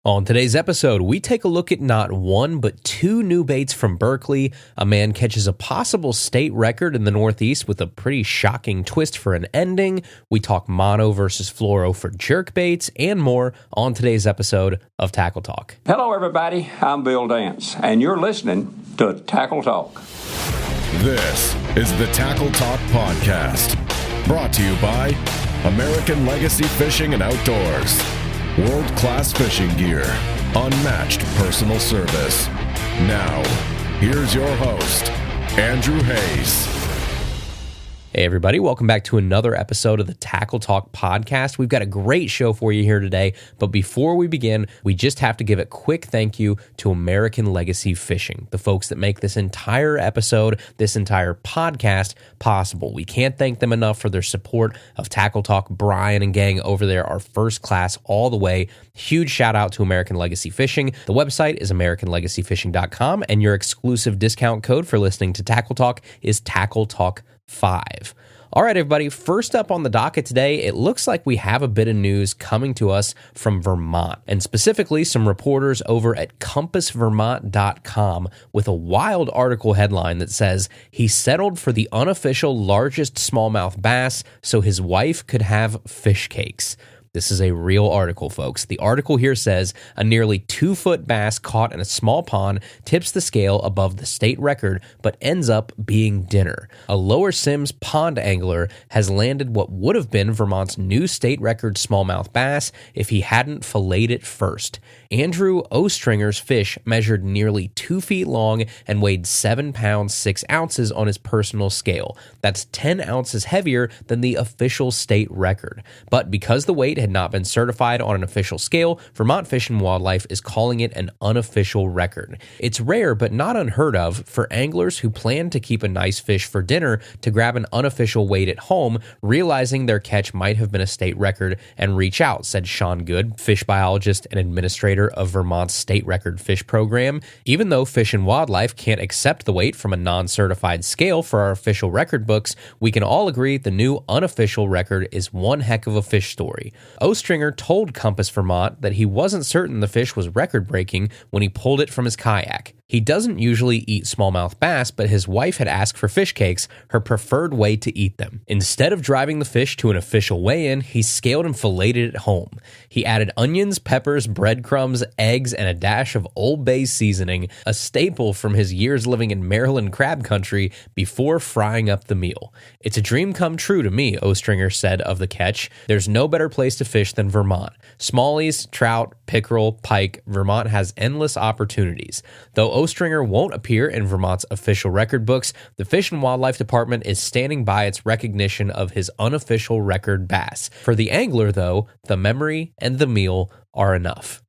On today's episode, we take a look at not one, but two new baits from Berkley. A man catches a possible state record in the Northeast with a pretty shocking twist for an ending. We talk mono versus fluoro for jerkbaits and more on today's episode of Tackle Talk. Hello, everybody. I'm Bill Dance, and you're listening to Tackle Talk. This is the Tackle Talk Podcast, brought to you by American Legacy Fishing and Outdoors. World-class fishing gear, unmatched personal service. Now, here's your host, Andrew Hayes. Hey everybody, welcome back to another episode of the Tackle Talk Podcast. We've got a great show for you here today, but before we begin, we just have to give a quick thank you to American Legacy Fishing, the folks that make this entire episode, this entire podcast possible. We can't thank them enough for their support of Tackle Talk. Brian and gang over there are first class all the way. Huge shout out to American Legacy Fishing. The website is AmericanLegacyFishing.com, and your exclusive discount code for listening to Tackle Talk is Tackle Talk 5. All right, everybody, first up on the docket today, it looks like we have a bit of news coming to us from Vermont, and specifically some reporters over at compassvermont.com with a wild article headline that says he settled for the unofficial largest smallmouth bass so his wife could have fish cakes. This is a real article, folks. The article here says a nearly 2-foot bass caught in a small pond tips the scale above the state record, but ends up being dinner. A Lower Sims pond angler has landed what would have been Vermont's new state record smallmouth bass if he hadn't filleted it first. Andrew Ostringer's fish measured nearly 2 feet long and weighed 7 pounds 6 ounces on his personal scale. That's 10 ounces heavier than the official state record. But because the weight had not been certified on an official scale, Vermont Fish and Wildlife is calling it an unofficial record. It's rare but not unheard of for anglers who plan to keep a nice fish for dinner to grab an unofficial weight at home, realizing their catch might have been a state record, and reach out, said Sean Good, fish biologist and administrator of Vermont's state record fish program. Even though Fish and Wildlife can't accept the weight from a non-certified scale for our official record books, we can all agree the new unofficial record is one heck of a fish story. Ostringer told Compass Vermont that he wasn't certain the fish was record-breaking when he pulled it from his kayak. He doesn't usually eat smallmouth bass, but his wife had asked for fish cakes, her preferred way to eat them. Instead of driving the fish to an official weigh-in, he scaled and filleted it home. He added onions, peppers, breadcrumbs, eggs, and a dash of Old Bay seasoning, a staple from his years living in Maryland crab country, before frying up the meal. It's a dream come true to me, Ostringer said of the catch. There's no better place to fish than Vermont. Smallies, trout, pickerel, pike, Vermont has endless opportunities. Though Ostringer won't appear in Vermont's official record books, the Fish and Wildlife Department is standing by its recognition of his unofficial record bass. For the angler, though, the memory and the meal are enough.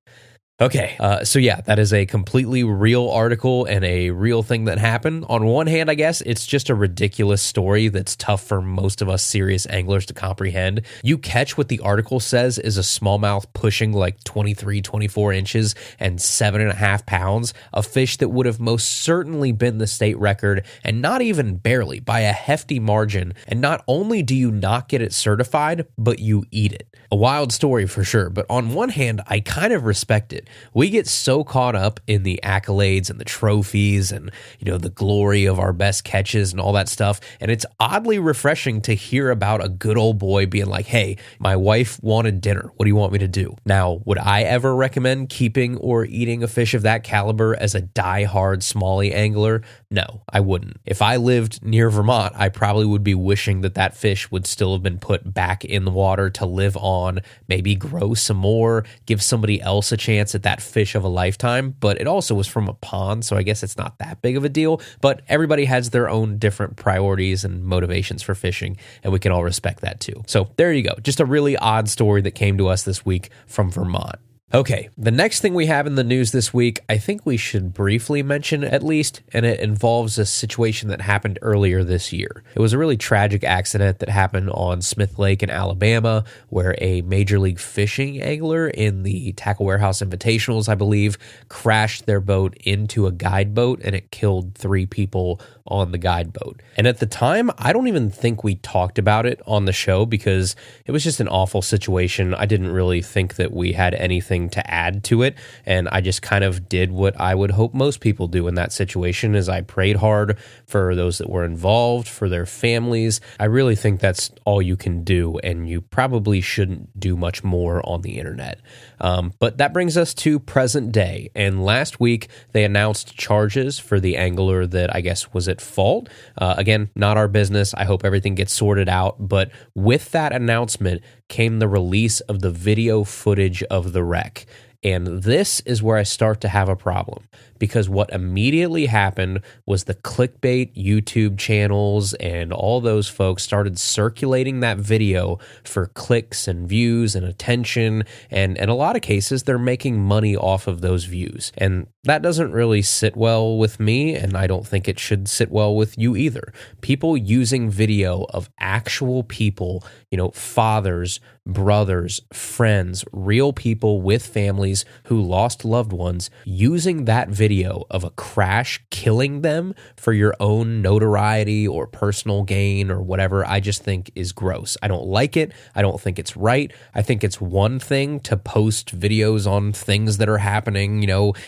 Okay, so yeah, that is a completely real article and a real thing that happened. On one hand, I guess, it's just a ridiculous story that's tough for most of us serious anglers to comprehend. You catch what the article says is a smallmouth pushing like 23, 24 inches and 7.5 pounds, a fish that would have most certainly been the state record, and not even barely, by a hefty margin. And not only do you not get it certified, but you eat it. A wild story for sure, but on one hand, I kind of respect it. We get so caught up in the accolades and the trophies and, the glory of our best catches and all that stuff. And it's oddly refreshing to hear about a good old boy being like, hey, my wife wanted dinner. What do you want me to do? Now, would I ever recommend keeping or eating a fish of that caliber as a die-hard smallie angler? No, I wouldn't. If I lived near Vermont, I probably would be wishing that fish would still have been put back in the water to live on, maybe grow some more, give somebody else a chance at that fish of a lifetime. But it also was from a pond, so I guess it's not that big of a deal. But everybody has their own different priorities and motivations for fishing, and we can all respect that too. So there you go. Just a really odd story that came to us this week from Vermont. Okay, the next thing we have in the news this week, I think we should briefly mention at least, and it involves a situation that happened earlier this year. It was a really tragic accident that happened on Smith Lake in Alabama, where a Major League Fishing angler in the Tackle Warehouse Invitationals, I believe, crashed their boat into a guide boat, and it killed 3 people on the guide boat. And at the time, I don't even think we talked about it on the show because it was just an awful situation. I didn't really think that we had anything anything to add to it. And I just kind of did what I would hope most people do in that situation, is I prayed hard for those that were involved, for their families. I really think that's all you can do, and you probably shouldn't do much more on the internet. But that brings us to present day. And last week, they announced charges for the angler that I guess was at fault. Again, not our business. I hope everything gets sorted out. But with that announcement came the release of the video footage of the wreck. And this is where I start to have a problem, because what immediately happened was the clickbait YouTube channels and all those folks started circulating that video for clicks and views and attention. And in a lot of cases, they're making money off of those views. And that doesn't really sit well with me, and I don't think it should sit well with you either. People using video of actual people, fathers, brothers, friends, real people with families who lost loved ones, using that video of a crash killing them for your own notoriety or personal gain or whatever, I just think is gross. I don't like it. I don't think it's right. I think it's one thing to post videos on things that are happening,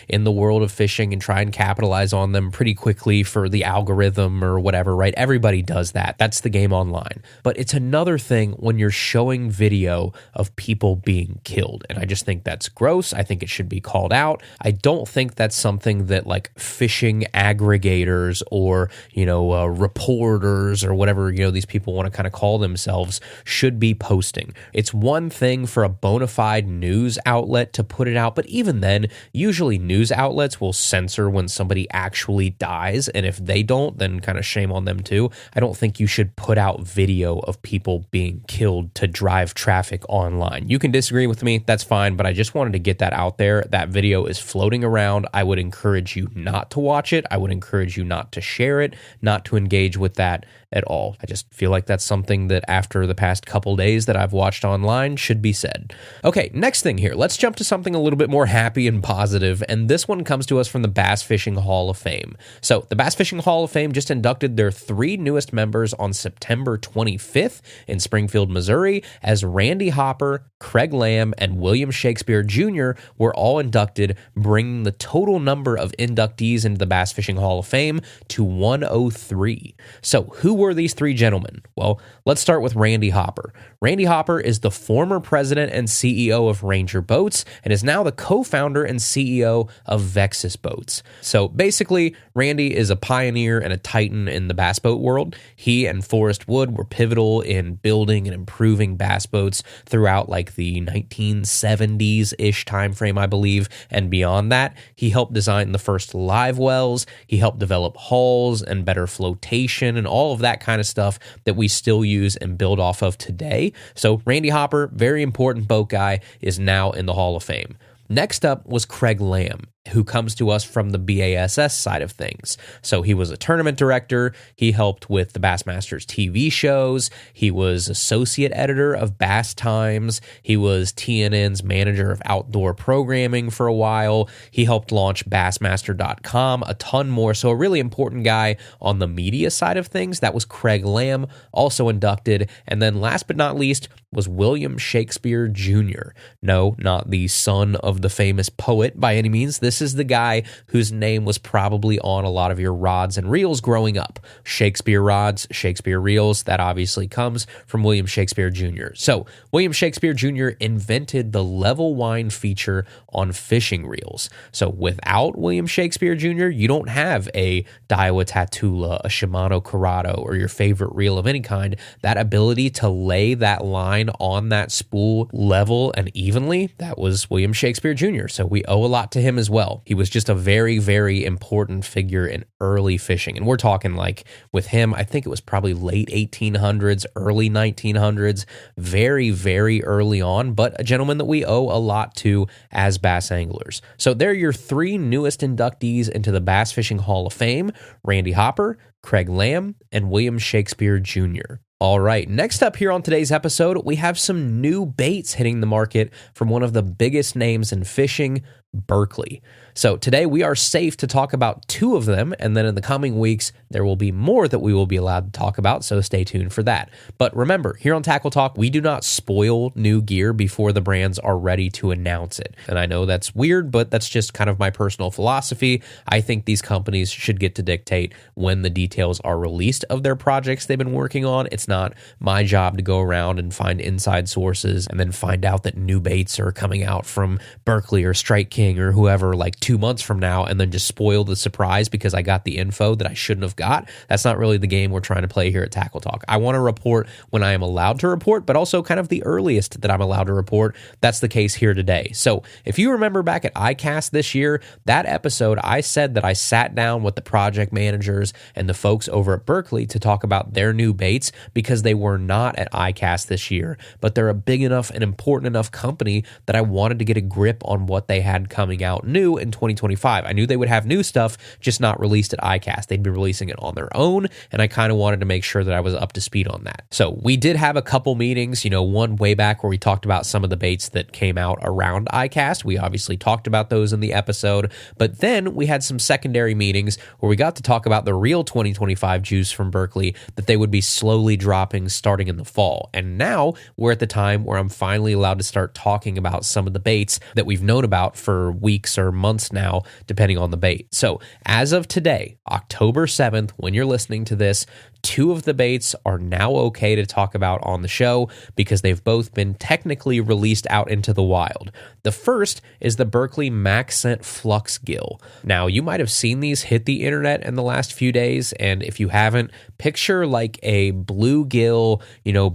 in the world of fishing and try and capitalize on them pretty quickly for the algorithm or whatever, right? Everybody does that. That's the game online. But it's another thing when you're showing video of people being killed. And I just think that's gross. I think it should be called out. I don't think that's something that like fishing aggregators or, reporters or whatever, these people want to kind of call themselves should be posting. It's one thing for a bona fide news outlet to put it out, but even then, usually news outlets will censor when somebody actually dies. And if they don't, then kind of shame on them too. I don't think you should put out video of people being killed to drive traffic online. You can disagree with me, that's fine, but I just wanted to get that out there. That video is floating around. I would encourage you not to watch it. I would encourage you not to share it, not to engage with that at all. I just feel like that's something that after the past couple days that I've watched online should be said. Okay, next thing here. Let's jump to something a little bit more happy and positive, and this one comes to us from the Bass Fishing Hall of Fame. So the Bass Fishing Hall of Fame just inducted their 3 newest members on September 25th in Springfield, Missouri, as Randy Hopper, Craig Lamb, and William Shakespeare Jr. were all inducted, bringing the total number of inductees into the Bass Fishing Hall of Fame to 103. So who were these 3 gentlemen? Well, let's start with Randy Hopper. Randy Hopper is the former president and CEO of Ranger Boats and is now the co-founder and CEO of Vexus Boats. So basically, Randy is a pioneer and a titan in the bass boat world. He and Forrest Wood were pivotal in building and improving bass boats throughout like the 1970s-ish timeframe, I believe, and beyond that. He helped design the first live wells. He helped develop hulls and better flotation and all of that kind of stuff that we still use and build off of today. So Randy Hopper, very important boat guy, is now in the Hall of Fame. Next up was Craig Lamb, who comes to us from the BASS side of things. So he was a tournament director. He helped with the Bassmasters TV shows. He was associate editor of Bass Times. He was TNN's manager of outdoor programming for a while. He helped launch Bassmaster.com, a ton more. So a really important guy on the media side of things. That was Craig Lamb, also inducted. And then last but not least was William Shakespeare Jr. No, not the son of the famous poet by any means. This is the guy whose name was probably on a lot of your rods and reels growing up. Shakespeare rods, Shakespeare reels, that obviously comes from William Shakespeare Jr. So William Shakespeare Jr. invented the level wind feature on fishing reels. So without William Shakespeare Jr., you don't have a Daiwa Tatula, a Shimano Corrado, or your favorite reel of any kind. That ability to lay that line on that spool level and evenly, that was William Shakespeare Jr. So we owe a lot to him as well. He was just a very, very important figure in early fishing. And we're talking like with him, I think it was probably late 1800s, early 1900s, very, very early on, but a gentleman that we owe a lot to as bass anglers. So they're your 3 newest inductees into the Bass Fishing Hall of Fame: Randy Hopper, Craig Lamb, and William Shakespeare Jr. All right, next up here on today's episode, we have some new baits hitting the market from one of the biggest names in fishing, Berkley. So today we are safe to talk about 2 of them, and then in the coming weeks, there will be more that we will be allowed to talk about, so stay tuned for that. But remember, here on Tackle Talk, we do not spoil new gear before the brands are ready to announce it. And I know that's weird, but that's just kind of my personal philosophy. I think these companies should get to dictate when the details are released of their projects they've been working on. It's not my job to go around and find inside sources and then find out that new baits are coming out from Berkley or Strike King or whoever like 2 months from now and then just spoil the surprise because I got the info that I shouldn't have got. That's not really the game we're trying to play here at Tackle Talk. I want to report when I am allowed to report, but also kind of the earliest that I'm allowed to report. That's the case here today. So if you remember back at ICAST this year, that episode, I said that I sat down with the project managers and the folks over at Berkley to talk about their new baits because they were not at ICAST this year, but they're a big enough and important enough company that I wanted to get a grip on what they had coming out new in 2025. I knew they would have new stuff, just not released at ICAST. They'd be releasing it on their own, and I kind of wanted to make sure that I was up to speed on that. So we did have a couple meetings, one way back where we talked about some of the baits that came out around ICAST. We obviously talked about those in the episode, but then we had some secondary meetings where we got to talk about the real 2025 juice from Berkley that they would be slowly dropping starting in the fall. And now we're at the time where I'm finally allowed to start talking about some of the baits that we've known about for weeks or months now, depending on the bait. So as of today, October 7th, when you're listening to this, 2 of the baits are now okay to talk about on the show because they've both been technically released out into the wild. The first is the Berkley Max Scent Flux Gill. Now, you might have seen these hit the internet in the last few days, and if you haven't, picture like a bluegill,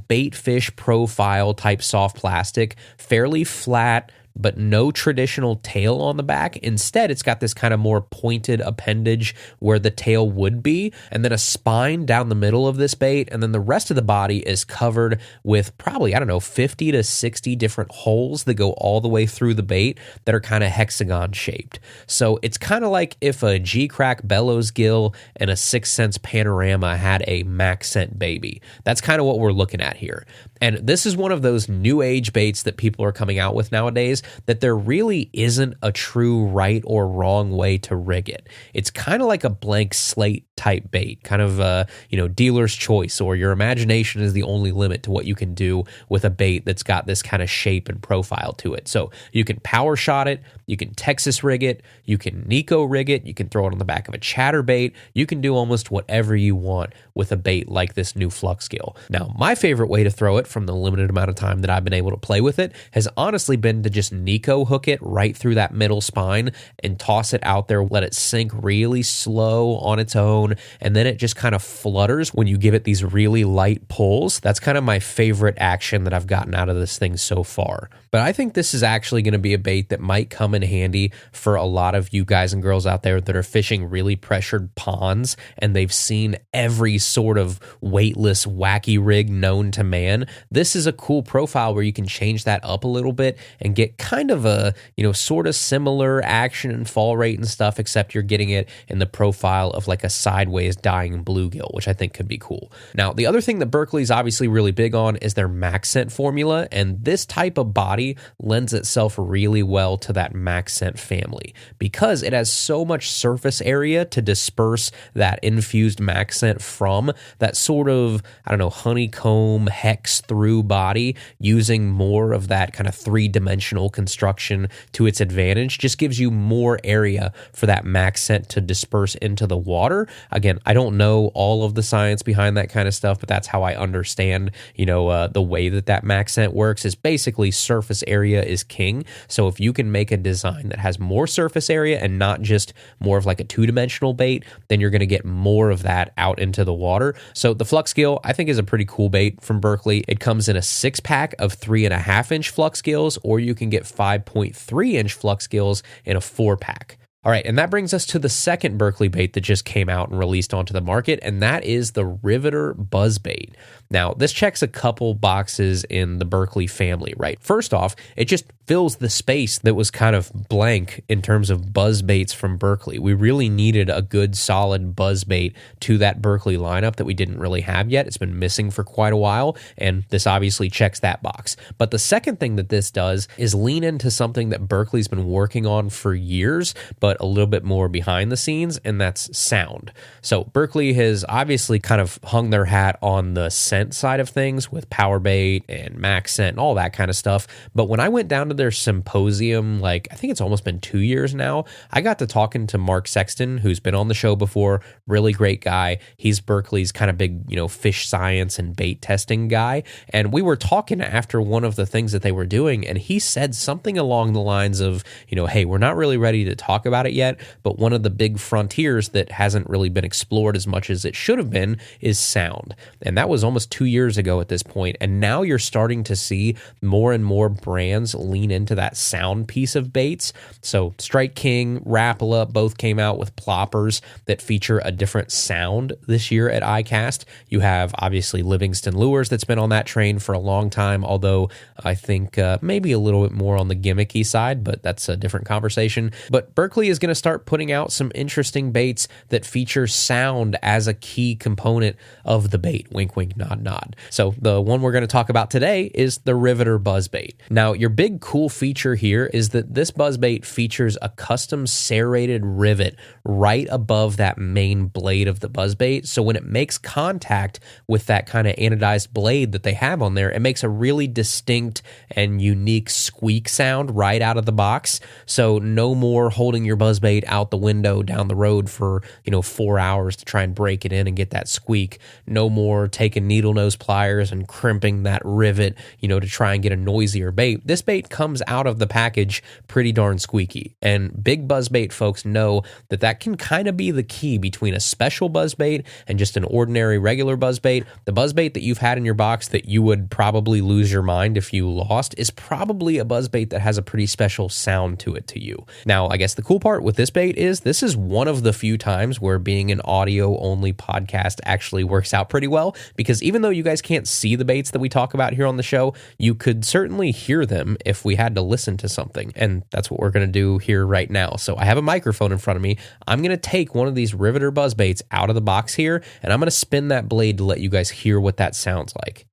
bait fish profile type soft plastic, fairly flat, but no traditional tail on the back. Instead, it's got this kind of more pointed appendage where the tail would be, and then a spine down the middle of this bait, and then the rest of the body is covered with probably, 50 to 60 different holes that go all the way through the bait that are kind of hexagon shaped. So it's kind of like if a G-Crack Bellows gill and a 6 Sense Panorama had a Max Scent baby. That's kind of what we're looking at here. And this is one of those new age baits that people are coming out with nowadays that there really isn't a true right or wrong way to rig it. It's kind of like a blank slate type bait, kind of dealer's choice, or your imagination is the only limit to what you can do with a bait that's got this kind of shape and profile to it. So you can power shot it, you can Texas rig it, you can Nico rig it, you can throw it on the back of a chatterbait, you can do almost whatever you want with a bait like this new Flux Gill. Now, my favorite way to throw it from the limited amount of time that I've been able to play with it has honestly been to just Nico hook it right through that middle spine and toss it out there, let it sink really slow on its own, and then it just kind of flutters when you give it these really light pulls. That's kind of my favorite action that I've gotten out of this thing so far. But I think this is actually going to be a bait that might come in handy for a lot of you guys and girls out there that are fishing really pressured ponds and they've seen every sort of weightless wacky rig known to man. This is a cool profile where you can change that up a little bit and get kind of a, sort of similar action and fall rate and stuff, except you're getting it in the profile of like a sideways dying bluegill, which I think could be cool. Now, the other thing that Berkley's obviously really big on is their Max Scent formula, and this type of body lends itself really well to that Max Scent family because it has so much surface area to disperse that infused Max Scent from, that sort of, honeycomb hex through body, using more of that kind of 3-dimensional construction to its advantage just gives you more area for that Max Scent to disperse into the water. Again, I don't know all of the science behind that kind of stuff, but that's how I understand, the way that Max Scent works is basically surface area is king. So if you can make a design that has more surface area and not just more of like a 2-dimensional bait, then you're going to get more of that out into the water. So the Flux Gill, I think, is a pretty cool bait from Berkley. It comes in a 6-pack of 3.5-inch Flux Gills, or you can get 5.3-inch Flux Gills in a 4-pack. All right, and that brings us to the second Berkley bait that just came out and released onto the market, and that is the Riveter Buzzbait. Now, this checks a couple boxes in the Berkley family, right? First off, it just fills the space that was kind of blank in terms of buzz baits from Berkley. We really needed a good, solid buzz bait to that Berkley lineup that we didn't really have yet. It's been missing for quite a while, and this obviously checks that box. But the second thing that this does is lean into something that Berkley's been working on for years, but a little bit more behind the scenes, and that's sound. So Berkley has obviously kind of hung their hat on the scent side of things with Power Bait and Max Scent and all that kind of stuff. But when I went down to their symposium, I think it's almost been 2 years now, I got to talking to Mark Sexton, who's been on the show before, really great guy. He's Berkley's kind of big, fish science and bait testing guy. And we were talking after one of the things that they were doing, and he said something along the lines of, hey, we're not really ready to talk about it yet, but one of the big frontiers that hasn't really been explored as much as it should have been is sound. And that was almost 2 years ago at this point, and now you're starting to see more and more brands lean into that sound piece of baits. So Strike King, Rapala both came out with ploppers that feature a different sound this year at ICAST. You have obviously Livingston Lures that's been on that train for a long time, although I think maybe a little bit more on the gimmicky side, but that's a different conversation. But Berkley is going to start putting out some interesting baits that feature sound as a key component of the bait. Wink, wink, nod, nod. So the one we're going to talk about today is the Riveter Buzzbait. Now, your big cool feature here is that this buzzbait features a custom serrated rivet right above that main blade of the buzzbait. So when it makes contact with that kind of anodized blade that they have on there, it makes a really distinct and unique squeak sound right out of the box. So no more holding your buzzbait out the window down the road for 4 hours to try and break it in and get that squeak. No more taking needle nose pliers and crimping that rivet, to try and get a noisier bait. This bait comes out of the package pretty darn squeaky. And big buzzbait folks know that can kind of be the key between a special buzzbait and just an ordinary regular buzzbait. The buzzbait that you've had in your box that you would probably lose your mind if you lost is probably a buzzbait that has a pretty special sound to it to you. Now, I guess the cool part with this bait is this is one of the few times where being an audio-only podcast actually works out pretty well, because even though you guys can't see the baits that we talk about here on the show, you could certainly hear them if we had to listen to something, and that's what we're going to do here right now. So I have a microphone in front of me. I'm going to take one of these Riveter buzzbaits out of the box here, and I'm going to spin that blade to let you guys hear what that sounds like.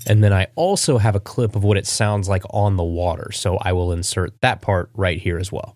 And then I also have a clip of what it sounds like on the water, so I will insert that part right here as well.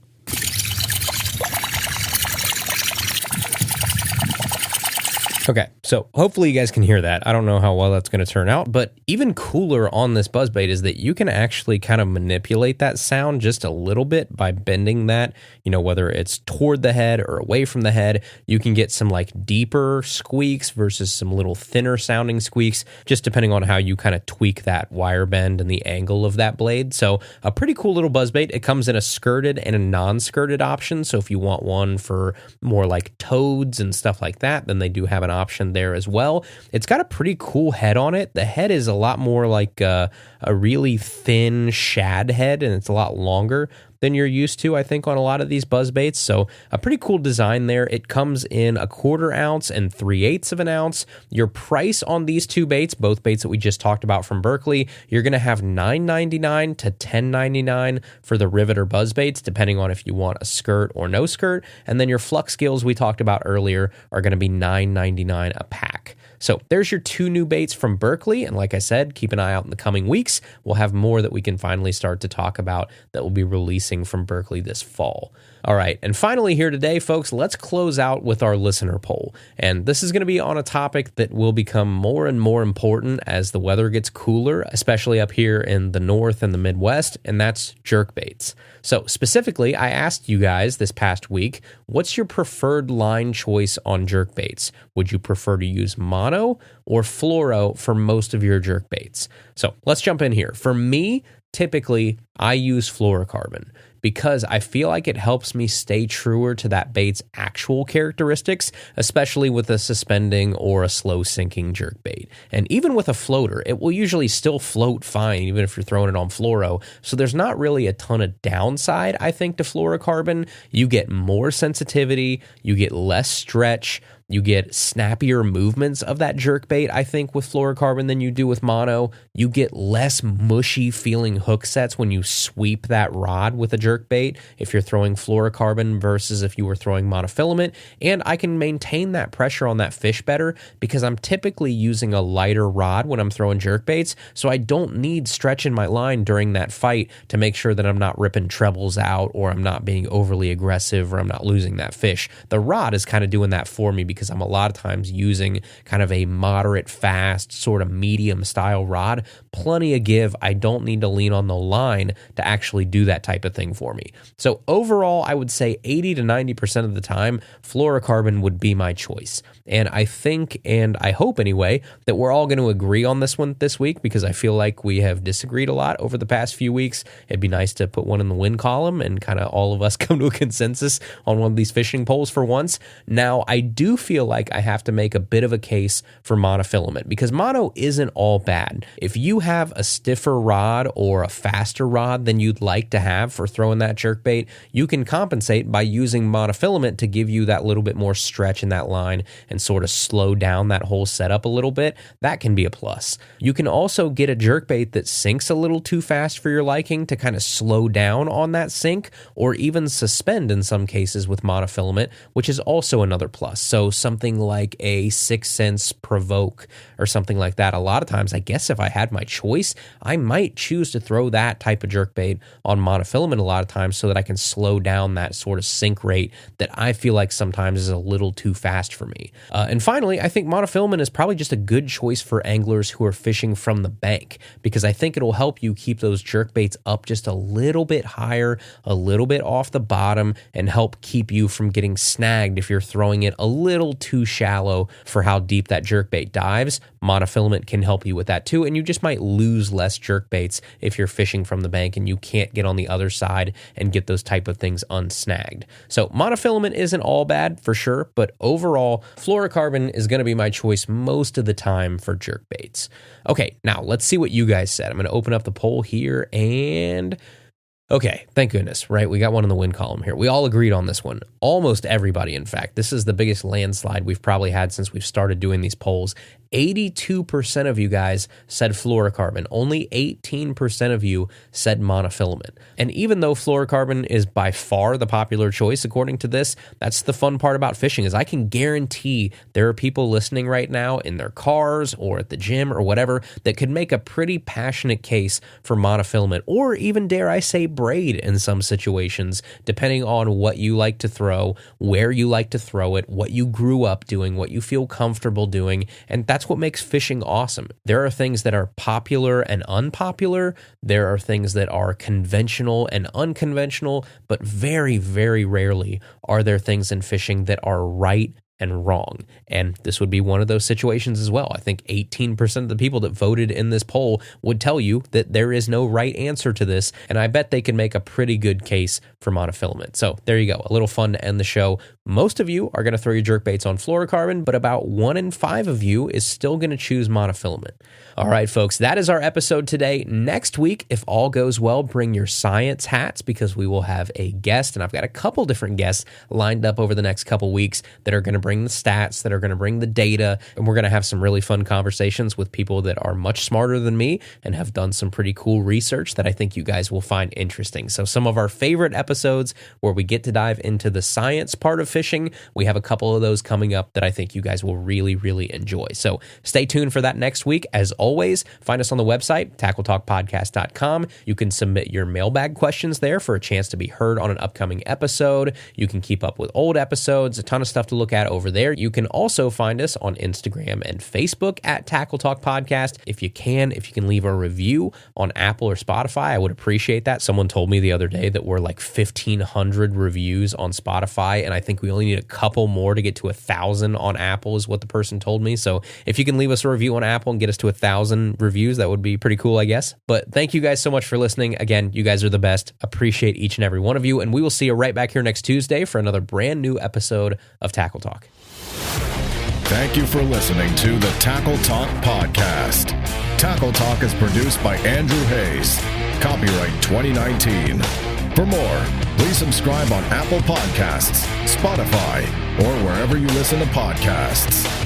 Okay, so hopefully you guys can hear that. I don't know how well that's going to turn out, but even cooler on this buzzbait is that you can actually kind of manipulate that sound just a little bit by bending that, whether it's toward the head or away from the head. You can get some deeper squeaks versus some little thinner sounding squeaks, just depending on how you kind of tweak that wire bend and the angle of that blade. So a pretty cool little buzzbait. It comes in a skirted and a non-skirted option. So if you want one for more like toads and stuff like that, then they do have an option there as well. It's got a pretty cool head on it. The head is a lot more like a really thin shad head, and it's a lot longer than you're used to, I think, on a lot of these buzzbaits. So a pretty cool design there. It comes in a 1/4 ounce and 3/8 of an ounce. Your price on these two baits, both baits that we just talked about from Berkley, you're going to have $9.99 to $10.99 for the Riveter buzzbaits, depending on if you want a skirt or no skirt. And then your Flux Gills we talked about earlier are going to be $9.99 a pack. So there's your two new baits from Berkley. And like I said, keep an eye out in the coming weeks. We'll have more that we can finally start to talk about that will be releasing from Berkley this fall. All right, and finally here today, folks, let's close out with our listener poll. And this is going to be on a topic that will become more and more important as the weather gets cooler, especially up here in the north and the Midwest, and that's jerkbaits. So specifically, I asked you guys this past week, what's your preferred line choice on jerkbaits? Would you prefer to use mono or fluoro for most of your jerkbaits? So let's jump in here. For me, typically, I use fluorocarbon. because I feel like it helps me stay truer to that bait's actual characteristics, especially with a suspending or a slow sinking jerkbait. And even with a floater, it will usually still float fine, even if you're throwing it on fluoro. So there's not really a ton of downside, I think, to fluorocarbon. You get more sensitivity, you get less stretch, you get snappier movements of that jerkbait, I think, with fluorocarbon than you do with mono. You get less mushy feeling hook sets when you sweep that rod with a jerkbait if you're throwing fluorocarbon versus if you were throwing monofilament. And I can maintain that pressure on that fish better because I'm typically using a lighter rod when I'm throwing jerkbaits, so I don't need stretch in my line during that fight to make sure that I'm not ripping trebles out or I'm not being overly aggressive or I'm not losing that fish. The rod is kind of doing that for me because I'm a lot of times using kind of a moderate, fast, sort of medium style rod. Plenty of give. I don't need to lean on the line to actually do that type of thing for me. So overall, I would say 80 to 90% of the time, fluorocarbon would be my choice. And I think, and I hope anyway, that we're all going to agree on this one this week because I feel like we have disagreed a lot over the past few weeks. It'd be nice to put one in the win column and kind of all of us come to a consensus on one of these fishing poles for once. Now, I do feel like I have to make a bit of a case for monofilament because mono isn't all bad. If you have a stiffer rod or a faster rod than you'd like to have for throwing that jerkbait, you can compensate by using monofilament to give you that little bit more stretch in that line and sort of slow down that whole setup a little bit. That can be a plus. You can also get a jerkbait that sinks a little too fast for your liking to kind of slow down on that sink, or even suspend in some cases with monofilament, which is also another plus. So something like a 6 Sense Provoke or something like that. A lot of times, I guess if I had my choice, I might choose to throw that type of jerkbait on monofilament a lot of times so that I can slow down that sort of sink rate that I feel like sometimes is a little too fast for me. And finally, I think monofilament is probably just a good choice for anglers who are fishing from the bank because I think it'll help you keep those jerkbaits up just a little bit higher, a little bit off the bottom, and help keep you from getting snagged if you're throwing it a little too shallow for how deep that jerkbait dives. Monofilament can help you with that too, and you just might lose less jerkbaits if you're fishing from the bank and you can't get on the other side and get those type of things unsnagged. So monofilament isn't all bad for sure, but overall, fluorocarbon is going to be my choice most of the time for jerkbaits. Okay, now let's see what you guys said. I'm going to open up the poll here and... Okay, thank goodness, right? We got one in the win column here. We all agreed on this one. Almost everybody, in fact. This is the biggest landslide we've probably had since we've started doing these polls. 82% of you guys said fluorocarbon. Only 18% of you said monofilament. And even though fluorocarbon is by far the popular choice, according to this, that's the fun part about fishing is I can guarantee there are people listening right now in their cars or at the gym or whatever that could make a pretty passionate case for monofilament or even, dare I say, braid in some situations, depending on what you like to throw, where you like to throw it, what you grew up doing, what you feel comfortable doing, and that's what makes fishing awesome. There are things that are popular and unpopular. There are things that are conventional and unconventional, but very, very rarely are there things in fishing that are right and wrong. And this would be one of those situations as well. I think 18% of the people that voted in this poll would tell you that there is no right answer to this, and I bet they can make a pretty good case for monofilament. So there you go, a little fun to end the show. Most of you are going to throw your jerkbaits on fluorocarbon, but about 1 in 5 of you is still going to choose monofilament. All right, folks, that is our episode today. Next week, if all goes well, bring your science hats because we will have a guest, and I've got a couple different guests lined up over the next couple weeks that are going to bring the stats, that are going to bring the data, and we're going to have some really fun conversations with people that are much smarter than me and have done some pretty cool research that I think you guys will find interesting. So some of our favorite episodes where we get to dive into the science part of fishing, we have a couple of those coming up that I think you guys will really, really enjoy. So stay tuned for that next week. As always, find us on the website, tackletalkpodcast.com. You can submit your mailbag questions there for a chance to be heard on an upcoming episode. You can keep up with old episodes, a ton of stuff to look at over there. You can also find us on Instagram and Facebook at Tackle Talk Podcast. If you can leave a review on Apple or Spotify, I would appreciate that. Someone told me the other day that we're like 1,500 reviews on Spotify, and I think we only need a couple more to get to 1,000 on Apple is what the person told me. So if you can leave us a review on Apple and get us to 1,000 reviews, that would be pretty cool, I guess. But thank you guys so much for listening. Again, you guys are the best. Appreciate each and every one of you, and we will see you right back here next Tuesday for another brand new episode of Tackle Talk. Thank you for listening to the Tackle Talk Podcast. Tackle Talk is produced by Andrew Hayes. Copyright 2019. For more, please subscribe on Apple Podcasts, Spotify, or wherever you listen to podcasts.